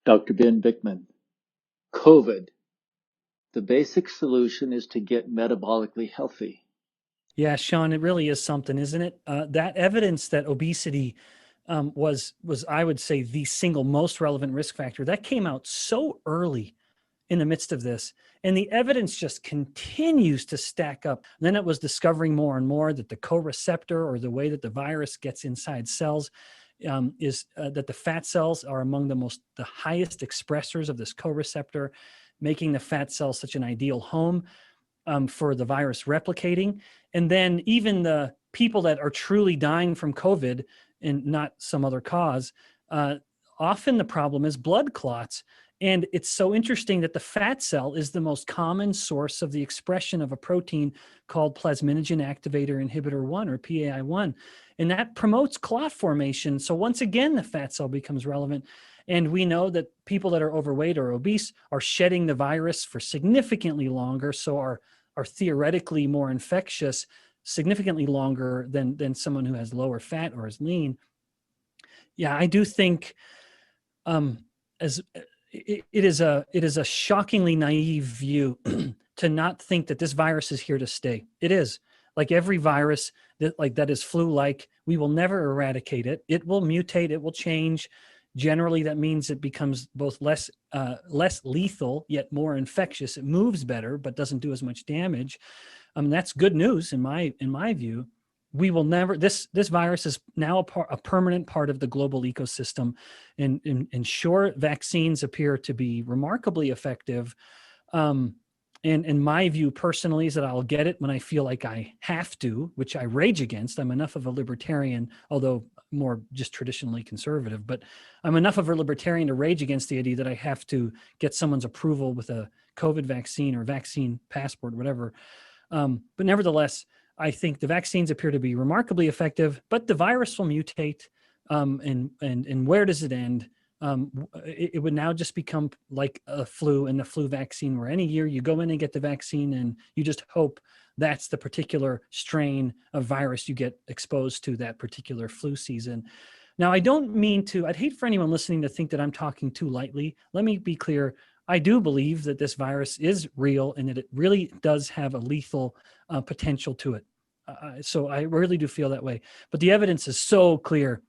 Dr. Ben Bikman. COVID. The basic solution is to get metabolically healthy. Yeah, Shawn, it really is something, isn't it? That evidence that obesity was, I would say, the single most relevant risk factor, that came out so early in the midst of this. And the evidence just continues to stack up. And then it was discovering more and more that the co-receptor, or the way that the virus gets inside cells, is that the fat cells are among the highest expressors of this co-receptor, making the fat cells such an ideal home for the virus replicating. And then even the people that are truly dying from COVID and not some other cause, often the problem is blood clots. And it's so interesting that the fat cell is the most common source of the expression of a protein called plasminogen activator inhibitor 1, or PAI1. And that promotes clot formation. So once again, the fat cell becomes relevant. And we know that people that are overweight or obese are shedding the virus for significantly longer, so are theoretically more infectious significantly longer than someone who has lower fat or is lean. Yeah, I do think as it is a shockingly naive view to not think that this virus is here to stay. It is. Like every virus that is flu-like, we will never eradicate it. It will mutate, it will change. Generally, that means it becomes both less lethal, yet more infectious. It moves better, but doesn't do as much damage. That's good news in my view. We will never. This virus is now a permanent part of the global ecosystem, and sure, vaccines appear to be remarkably effective. And my view personally is that I'll get it when I feel like I have to, which I rage against. I'm enough of a libertarian, although more just traditionally conservative, but I'm enough of a libertarian to rage against the idea that I have to get someone's approval with a COVID vaccine or vaccine passport, whatever. But nevertheless, I think the vaccines appear to be remarkably effective, but the virus will mutate. And where does it end? It would now just become like a flu and the flu vaccine, where any year you go in and get the vaccine and you just hope that's the particular strain of virus you get exposed to that particular flu season. Now, I don't mean to, I'd hate for anyone listening to think that I'm talking too lightly. Let me be clear. I do believe that this virus is real and that it really does have a lethal potential to it. So I really do feel that way. But the evidence is so clear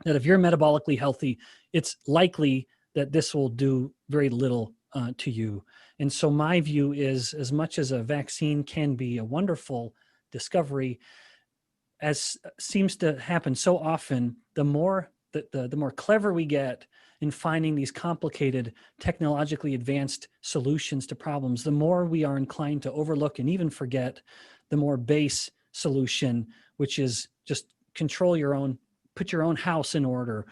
that if you're metabolically healthy, it's likely that this will do very little to you. And so my view is, as much as a vaccine can be a wonderful discovery, as seems to happen so often, the more clever we get in finding these complicated, technologically advanced solutions to problems, the more we are inclined to overlook and even forget the more base solution, which is just put your own house in order.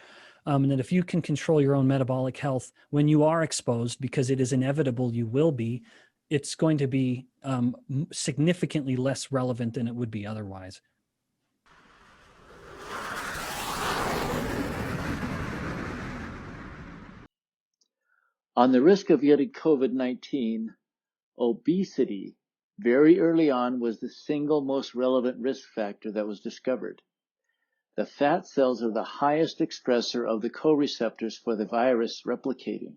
And that if you can control your own metabolic health when you are exposed, because it is inevitable you will be, it's going to be significantly less relevant than it would be otherwise. On the risk of getting COVID-19, obesity very early on was the single most relevant risk factor that was discovered. The fat cells are the highest expressor of the co-receptors for the virus replicating.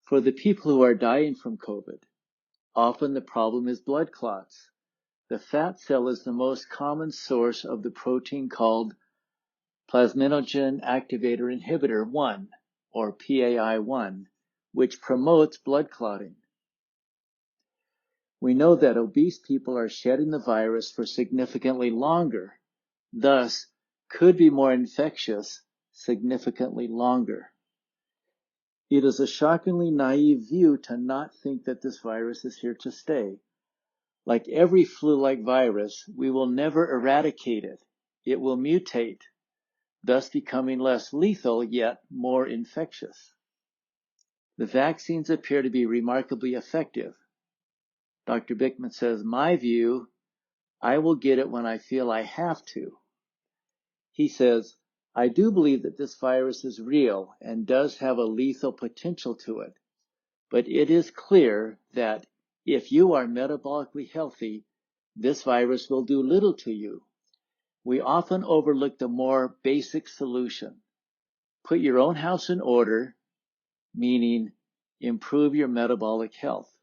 For the people who are dying from COVID, often the problem is blood clots. The fat cell is the most common source of the protein called plasminogen activator inhibitor 1, or PAI1, which promotes blood clotting. We know that obese people are shedding the virus for significantly longer, thus could be more infectious significantly longer. It is a shockingly naive view to not think that this virus is here to stay. Like every flu-like virus, we will never eradicate it. It will mutate, thus becoming less lethal yet more infectious. The vaccines appear to be remarkably effective. Dr. Bikman says, my view, I will get it when I feel I have to. He says, I do believe that this virus is real and does have a lethal potential to it, but it is clear that if you are metabolically healthy, this virus will do little to you. We often overlook the more basic solution. Put your own house in order, meaning improve your metabolic health.